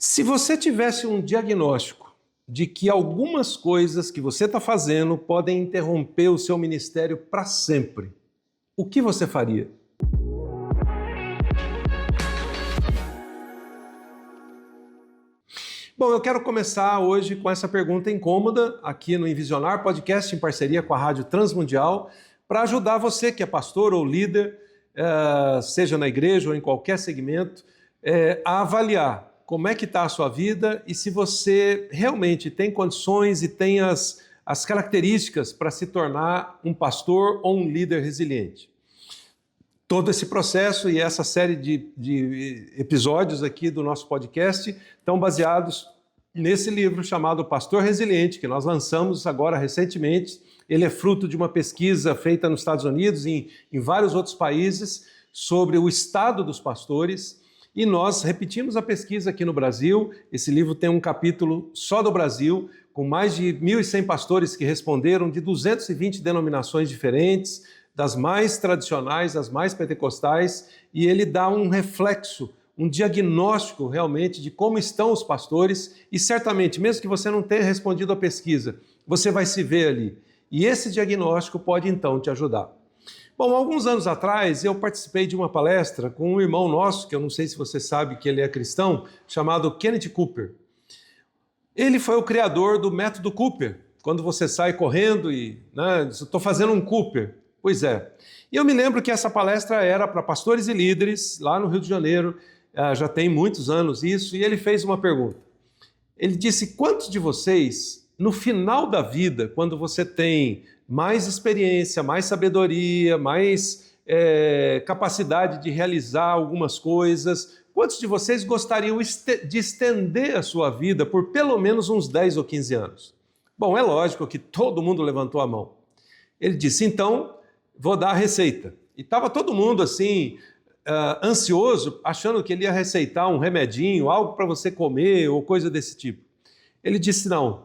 Se você tivesse um diagnóstico de que algumas coisas que você está fazendo podem interromper o seu ministério para sempre, o que você faria? Bom, eu quero começar hoje com essa pergunta incômoda aqui no Envisionar Podcast, em parceria com a Rádio Transmundial, para ajudar você que é pastor ou líder, seja na igreja ou em qualquer segmento, a avaliar como é que está a sua vida e se você realmente tem condições e tem as características para se tornar um pastor ou um líder resiliente. Todo esse processo e essa série de episódios aqui do nosso podcast estão baseados nesse livro chamado Pastor Resiliente, que nós lançamos agora recentemente. Ele é fruto de uma pesquisa feita nos Estados Unidos e em vários outros países sobre o estado dos pastores. E nós repetimos a pesquisa aqui no Brasil. Esse livro tem um capítulo só do Brasil, com mais de 1.100 pastores que responderam de 220 denominações diferentes, das mais tradicionais, das mais pentecostais, e ele dá um reflexo, um diagnóstico realmente de como estão os pastores, e certamente, mesmo que você não tenha respondido à pesquisa, você vai se ver ali. E esse diagnóstico pode então te ajudar. Bom, alguns anos atrás eu participei de uma palestra com um irmão nosso, que eu não sei se você sabe que ele é cristão, chamado Kenneth Cooper. Ele foi o criador do método Cooper, quando você sai correndo e, estou fazendo um Cooper. Pois é. E eu me lembro que essa palestra era para pastores e líderes lá no Rio de Janeiro, já tem muitos anos isso, e ele fez uma pergunta. Ele disse: quantos de vocês, no final da vida, quando você tem mais experiência, mais sabedoria, mais capacidade de realizar algumas coisas, quantos de vocês gostariam de estender a sua vida por pelo menos uns 10 ou 15 anos? Bom, é lógico que todo mundo levantou a mão. Ele disse: então, vou dar a receita. E estava todo mundo assim, ansioso, achando que ele ia receitar um remedinho, algo para você comer ou coisa desse tipo. Ele disse: não,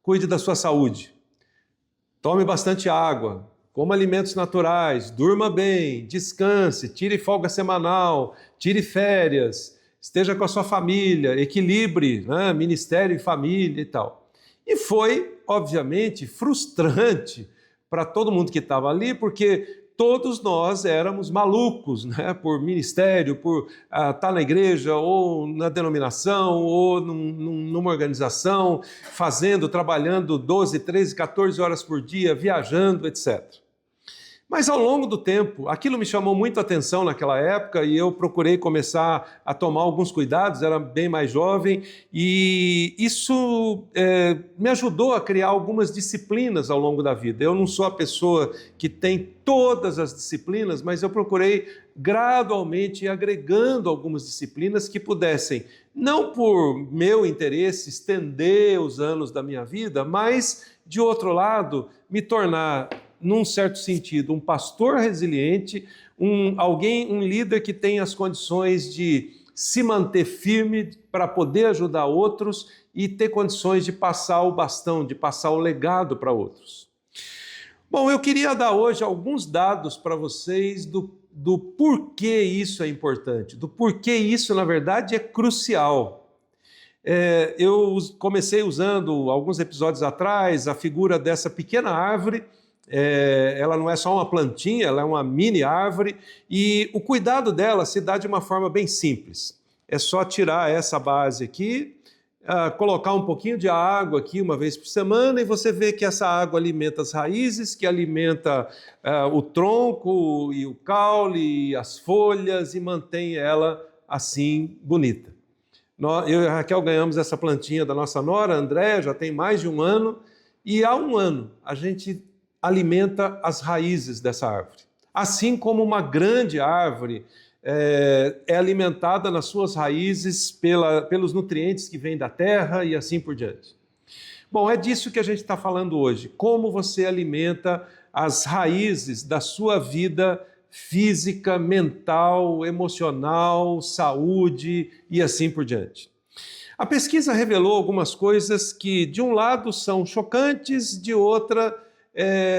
cuide da sua saúde, tome bastante água, coma alimentos naturais, durma bem, descanse, tire folga semanal, tire férias, esteja com a sua família, equilibre, ministério e família e tal. E foi, obviamente, frustrante para todo mundo que estava ali, porque todos nós éramos malucos, por ministério, por estar na igreja, ou na denominação, ou numa organização, trabalhando 12, 13, 14 horas por dia, viajando, etc. Mas ao longo do tempo, aquilo me chamou muito a atenção naquela época e eu procurei começar a tomar alguns cuidados, era bem mais jovem, e isso me ajudou a criar algumas disciplinas ao longo da vida. Eu não sou a pessoa que tem todas as disciplinas, mas eu procurei gradualmente ir agregando algumas disciplinas que pudessem, não por meu interesse, estender os anos da minha vida, mas, de outro lado, me tornar, num certo sentido, um pastor resiliente, um líder que tem as condições de se manter firme para poder ajudar outros e ter condições de passar o bastão, de passar o legado para outros. Bom, eu queria dar hoje alguns dados para vocês do porquê isso é importante, do porquê isso, na verdade, é crucial. Eu comecei usando, alguns episódios atrás, a figura dessa pequena árvore. Ela não é só uma plantinha, ela é uma mini árvore, e o cuidado dela se dá de uma forma bem simples. É só tirar essa base aqui, colocar um pouquinho de água aqui uma vez por semana, e você vê que essa água alimenta as raízes, que alimenta o tronco e o caule, e as folhas, e mantém ela assim bonita. Eu e a Raquel ganhamos essa plantinha da nossa nora, Andréia, já tem mais de um ano, e há um ano a gente alimenta as raízes dessa árvore. Assim como uma grande árvore é alimentada nas suas raízes pelos nutrientes que vêm da terra e assim por diante. Bom, é disso que a gente está falando hoje. Como você alimenta as raízes da sua vida física, mental, emocional, saúde e assim por diante. A pesquisa revelou algumas coisas que, de um lado, são chocantes, de outra,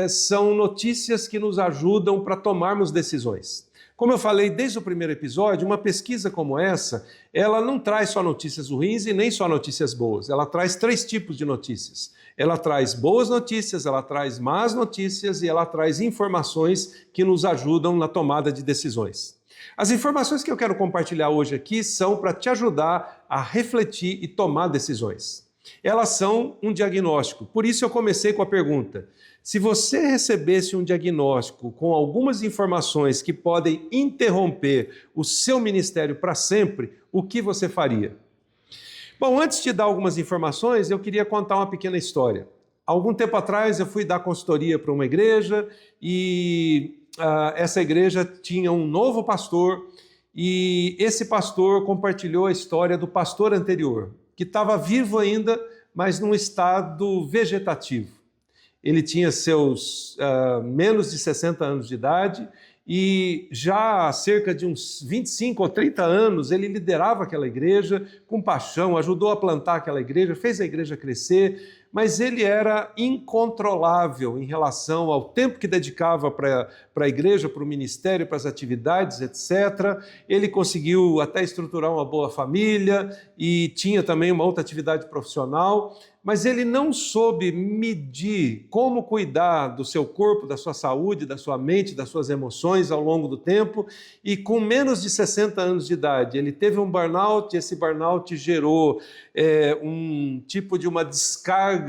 são notícias que nos ajudam para tomarmos decisões. Como eu falei desde o primeiro episódio, uma pesquisa como essa, ela não traz só notícias ruins e nem só notícias boas. Ela traz 3 tipos de notícias. Ela traz boas notícias, ela traz más notícias e ela traz informações que nos ajudam na tomada de decisões. As informações que eu quero compartilhar hoje aqui são para te ajudar a refletir e tomar decisões. Elas são um diagnóstico. Por isso eu comecei com a pergunta: se você recebesse um diagnóstico com algumas informações que podem interromper o seu ministério para sempre, o que você faria? Bom, antes de dar algumas informações, eu queria contar uma pequena história. Algum tempo atrás eu fui dar consultoria para uma igreja e essa igreja tinha um novo pastor e esse pastor compartilhou a história do pastor anterior, que estava vivo ainda, mas num estado vegetativo. Ele tinha seus menos de 60 anos de idade e já há cerca de uns 25 ou 30 anos ele liderava aquela igreja com paixão, ajudou a plantar aquela igreja, fez a igreja crescer, mas ele era incontrolável em relação ao tempo que dedicava para a igreja, para o ministério, para as atividades, etc. Ele conseguiu até estruturar uma boa família e tinha também uma outra atividade profissional, mas ele não soube medir como cuidar do seu corpo, da sua saúde, da sua mente, das suas emoções ao longo do tempo, e com menos de 60 anos de idade, ele teve um burnout, e esse burnout gerou um tipo de uma descarga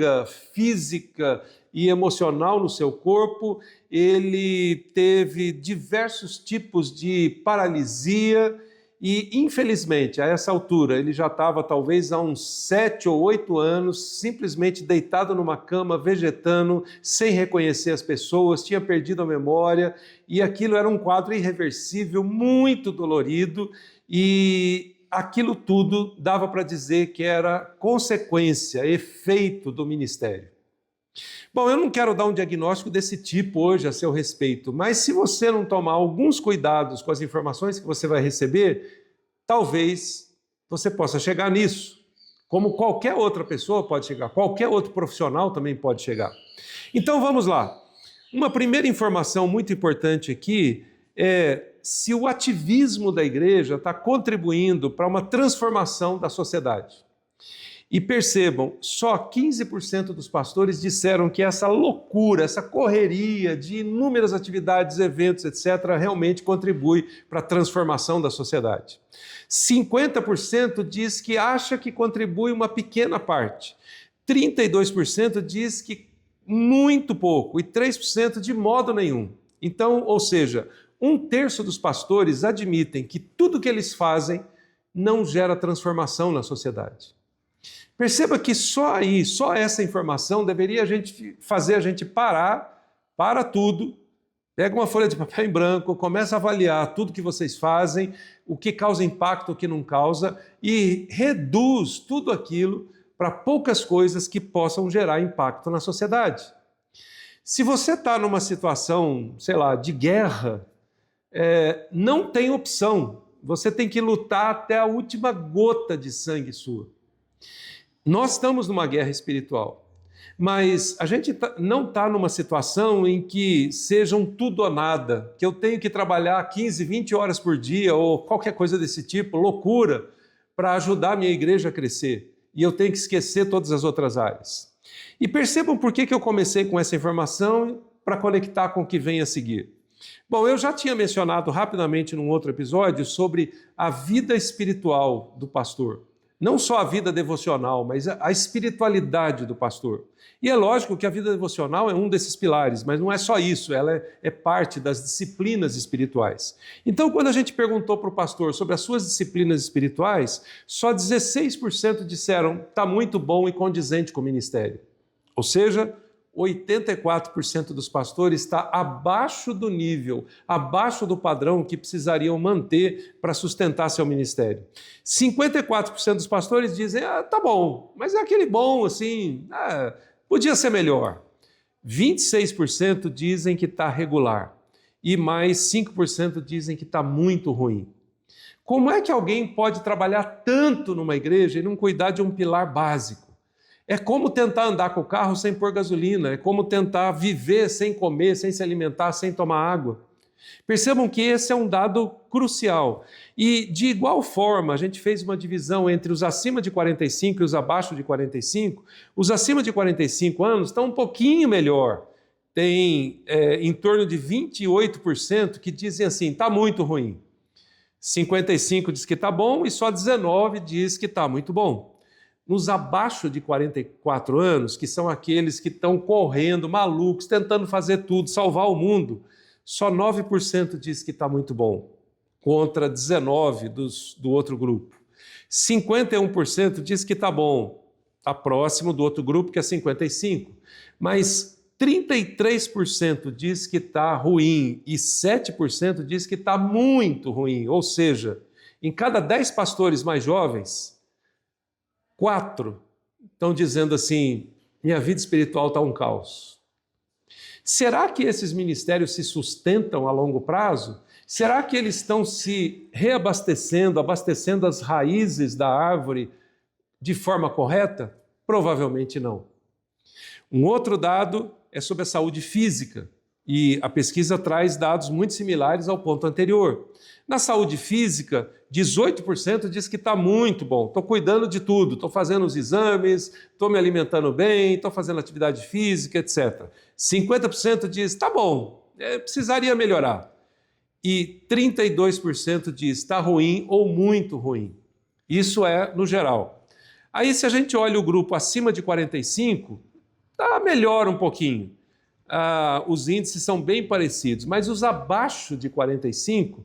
física e emocional no seu corpo, ele teve diversos tipos de paralisia, e, infelizmente, a essa altura, ele já estava talvez há uns 7 ou 8 anos, simplesmente deitado numa cama, vegetando, sem reconhecer as pessoas, tinha perdido a memória, e aquilo era um quadro irreversível, muito dolorido, e aquilo tudo dava para dizer que era consequência, efeito do ministério. Bom, eu não quero dar um diagnóstico desse tipo hoje a seu respeito, mas se você não tomar alguns cuidados com as informações que você vai receber, talvez você possa chegar nisso, como qualquer outra pessoa pode chegar, qualquer outro profissional também pode chegar. Então vamos lá. Uma primeira informação muito importante aqui é se o ativismo da igreja está contribuindo para uma transformação da sociedade. E percebam, só 15% dos pastores disseram que essa loucura, essa correria de inúmeras atividades, eventos, etc., realmente contribui para a transformação da sociedade. 50% diz que acha que contribui uma pequena parte. 32% diz que muito pouco e 3% de modo nenhum. Então, ou seja, 1/3 dos pastores admitem que tudo que eles fazem não gera transformação na sociedade. Perceba que só essa informação deveria fazer a gente para tudo, pega uma folha de papel em branco, começa a avaliar tudo que vocês fazem, o que causa impacto, o que não causa, e reduz tudo aquilo para poucas coisas que possam gerar impacto na sociedade. Se você está numa situação, sei lá, de guerra, não tem opção, você tem que lutar até a última gota de sangue sua. Nós estamos numa guerra espiritual, mas a gente não está numa situação em que seja um tudo ou nada, que eu tenho que trabalhar 15, 20 horas por dia ou qualquer coisa desse tipo, loucura, para ajudar a minha igreja a crescer, e eu tenho que esquecer todas as outras áreas. E percebam por que eu comecei com essa informação para conectar com o que vem a seguir. Bom, eu já tinha mencionado rapidamente num outro episódio sobre a vida espiritual do pastor. Não só a vida devocional, mas a espiritualidade do pastor. E é lógico que a vida devocional é um desses pilares, mas não é só isso, ela é parte das disciplinas espirituais. Então, quando a gente perguntou para o pastor sobre as suas disciplinas espirituais, só 16% disseram está muito bom e condizente com o ministério. Ou seja, 84% dos pastores está abaixo do nível, abaixo do padrão que precisariam manter para sustentar seu ministério. 54% dos pastores dizem, tá bom, mas é aquele bom assim, podia ser melhor. 26% dizem que está regular e mais 5% dizem que está muito ruim. Como é que alguém pode trabalhar tanto numa igreja e não cuidar de um pilar básico? É como tentar andar com o carro sem pôr gasolina, é como tentar viver sem comer, sem se alimentar, sem tomar água. Percebam que esse é um dado crucial. E, de igual forma, a gente fez uma divisão entre os acima de 45 e os abaixo de 45. Os acima de 45 anos estão um pouquinho melhor. Tem em torno de 28% que dizem assim, está muito ruim. 55 diz que está bom e só 19 diz que está muito bom. Nos abaixo de 44 anos, que são aqueles que estão correndo, malucos, tentando fazer tudo, salvar o mundo, só 9% diz que está muito bom, contra 19% do outro grupo. 51% diz que está bom, está próximo do outro grupo, que é 55%. Mas 33% diz que está ruim e 7% diz que está muito ruim. Ou seja, em cada 10 pastores mais jovens, 4 estão dizendo assim, minha vida espiritual está um caos. Será que esses ministérios se sustentam a longo prazo? Será que eles estão se reabastecendo, abastecendo as raízes da árvore de forma correta? Provavelmente não. Um outro dado é sobre a saúde física, e a pesquisa traz dados muito similares ao ponto anterior. Na saúde física, 18% diz que está muito bom, estou cuidando de tudo, estou fazendo os exames, estou me alimentando bem, estou fazendo atividade física, etc. 50% diz, está bom, precisaria melhorar. E 32% diz, está ruim ou muito ruim. Isso é no geral. Aí, se a gente olha o grupo acima de 45, melhora um pouquinho. Os índices são bem parecidos, mas os abaixo de 45,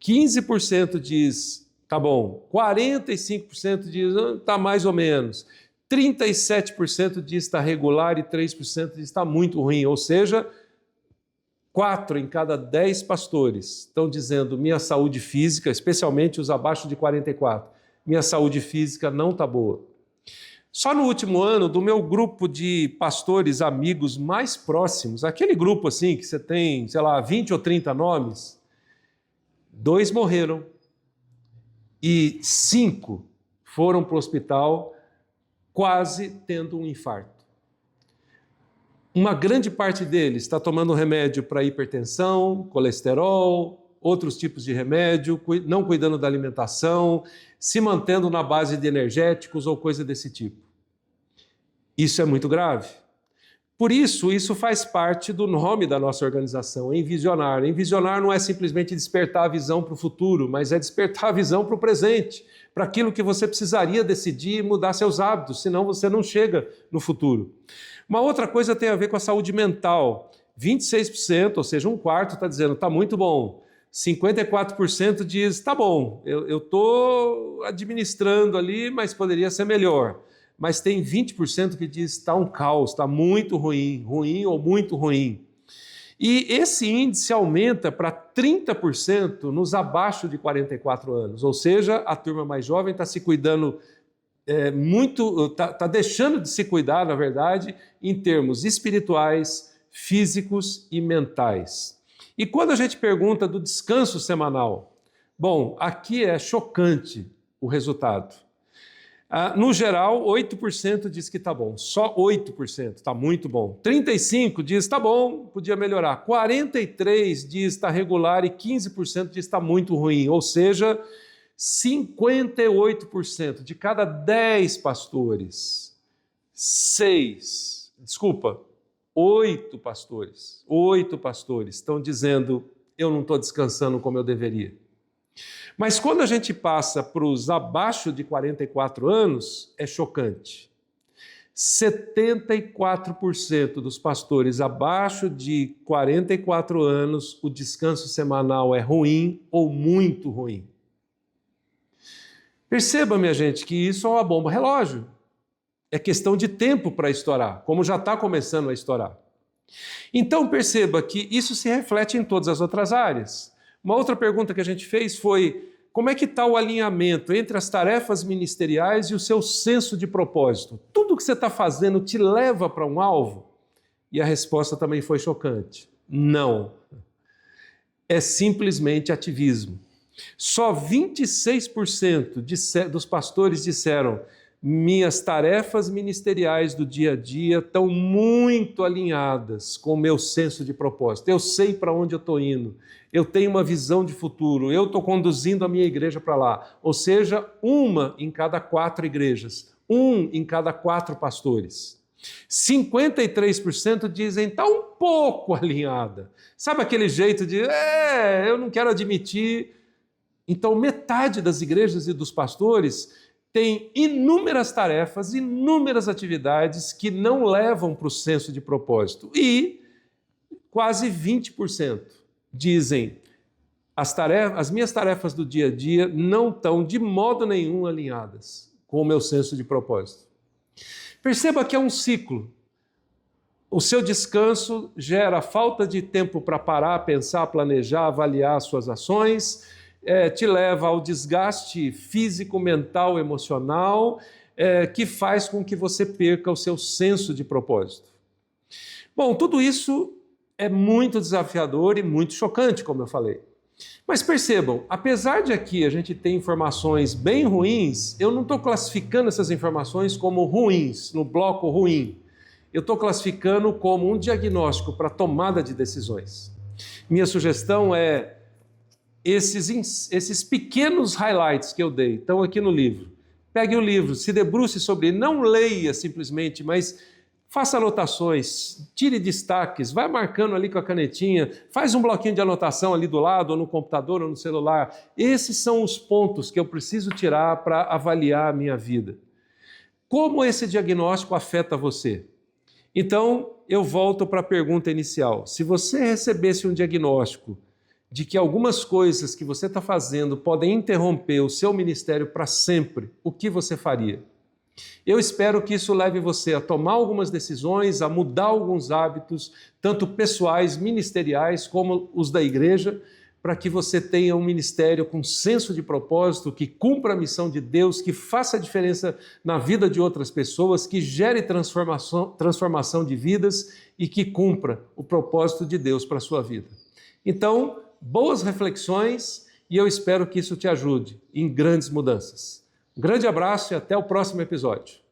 15% diz tá bom, 45% diz tá mais ou menos, 37% diz está regular e 3% diz está muito ruim, ou seja, 4 em cada 10 pastores estão dizendo minha saúde física, especialmente os abaixo de 44, minha saúde física não está boa. Só no último ano, do meu grupo de pastores amigos mais próximos, aquele grupo assim que você tem, 20 ou 30 nomes, 2 morreram e 5 foram para o hospital quase tendo um infarto. Uma grande parte deles está tomando remédio para hipertensão, colesterol, outros tipos de remédio, não cuidando da alimentação, se mantendo na base de energéticos ou coisa desse tipo. Isso é muito grave. Por isso, isso faz parte do nome da nossa organização, Envisionar. Envisionar não é simplesmente despertar a visão para o futuro, mas é despertar a visão para o presente, para aquilo que você precisaria decidir e mudar seus hábitos, senão você não chega no futuro. Uma outra coisa tem a ver com a saúde mental. 26%, ou seja, 1/4 está dizendo está muito bom. 54% diz está bom, eu estou administrando ali, mas poderia ser melhor. Mas tem 20% que diz está um caos, está muito ruim, ruim ou muito ruim. E esse índice aumenta para 30% nos abaixo de 44 anos, ou seja, a turma mais jovem está se cuidando está deixando de se cuidar, na verdade, em termos espirituais, físicos e mentais. E quando a gente pergunta do descanso semanal, bom, aqui é chocante o resultado. No geral, 8% diz que está bom, só 8% está muito bom. 35% diz está bom, podia melhorar. 43% diz está regular e 15% diz está muito ruim, ou seja, 58% de cada 10 pastores, 8 pastores estão dizendo eu não estou descansando como eu deveria. Mas quando a gente passa para os abaixo de 44 anos, é chocante. 74% dos pastores abaixo de 44 anos, o descanso semanal é ruim ou muito ruim. Perceba, minha gente, que isso é uma bomba relógio. É questão de tempo para estourar, como já está começando a estourar. Então perceba que isso se reflete em todas as outras áreas. Uma outra pergunta que a gente fez foi como é que está o alinhamento entre as tarefas ministeriais e o seu senso de propósito? Tudo que você está fazendo te leva para um alvo? E a resposta também foi chocante. Não. É simplesmente ativismo. Só 26% dos pastores disseram minhas tarefas ministeriais do dia a dia estão muito alinhadas com o meu senso de propósito. Eu sei para onde eu estou indo, eu tenho uma visão de futuro, eu estou conduzindo a minha igreja para lá. Ou seja, 1 em cada 4 igrejas, 1 em cada 4 pastores. 53% dizem está um pouco alinhada. Sabe aquele jeito de, eu não quero admitir. Então, metade das igrejas e dos pastores tem inúmeras tarefas, inúmeras atividades que não levam para o senso de propósito. E quase 20% dizem as minhas tarefas do dia a dia não estão de modo nenhum alinhadas com o meu senso de propósito. Perceba que é um ciclo. O seu descanso gera falta de tempo para parar, pensar, planejar, avaliar as suas ações, te leva ao desgaste físico, mental, emocional, que faz com que você perca o seu senso de propósito. Bom, tudo isso é muito desafiador e muito chocante, como eu falei. Mas percebam, apesar de aqui a gente ter informações bem ruins, eu não estou classificando essas informações como ruins, no bloco ruim. Eu estou classificando como um diagnóstico para tomada de decisões. Minha sugestão é esses pequenos highlights que eu dei, estão aqui no livro. Pegue o livro, se debruce sobre ele, não leia simplesmente, mas faça anotações, tire destaques, vai marcando ali com a canetinha, faz um bloquinho de anotação ali do lado, ou no computador, ou no celular. Esses são os pontos que eu preciso tirar para avaliar a minha vida. Como esse diagnóstico afeta você? Então, eu volto para a pergunta inicial. Se você recebesse um diagnóstico de que algumas coisas que você está fazendo podem interromper o seu ministério para sempre, o que você faria? Eu espero que isso leve você a tomar algumas decisões, a mudar alguns hábitos, tanto pessoais, ministeriais, como os da igreja, para que você tenha um ministério com senso de propósito, que cumpra a missão de Deus, que faça a diferença na vida de outras pessoas, que gere transformação de vidas e que cumpra o propósito de Deus para a sua vida. Então, boas reflexões e eu espero que isso te ajude em grandes mudanças. Um grande abraço e até o próximo episódio.